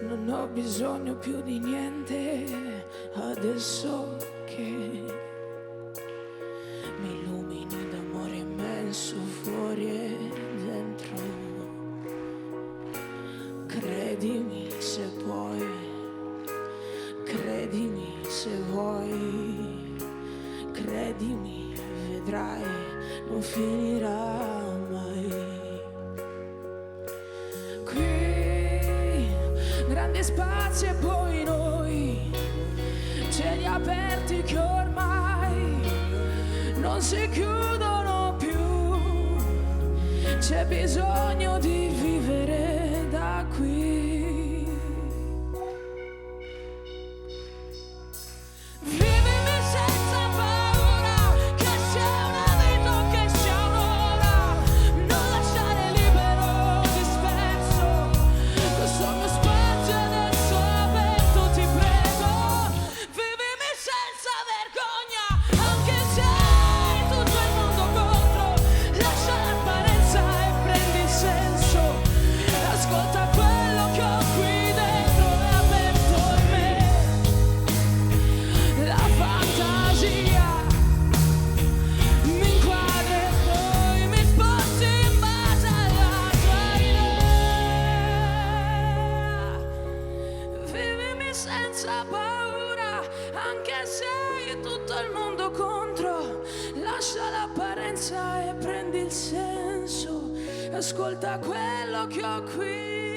Non ho bisogno più di niente adesso che mi illumini d'amore immenso fuori e dentro. Credimi se puoi, credimi se vuoi, credimi, vedrai, non finirà mai. Qui grande spazio e poi noi, cieli aperti che ormai non si chiudono più. C'è bisogno di vivere da qui. Vivimi senza paura, che sia una vita o che sia un'ora. Non lasciare libero disperso questo mio spazio adesso aperto, ti prego. Vivimi senza vergogna, anche se hai tutto il mondo contro. Lascia l'apparenza e prendi il senso. Ascolta quello che ho qui dentro, è aperto in me. La fantasia mi inquadra e poi mi sposti in base alla tua idea. Vivimi senza paura, anche se hai tutto il mondo contro. Lascia l'apparenza e prendi il senso. Ascolta quello che ho qui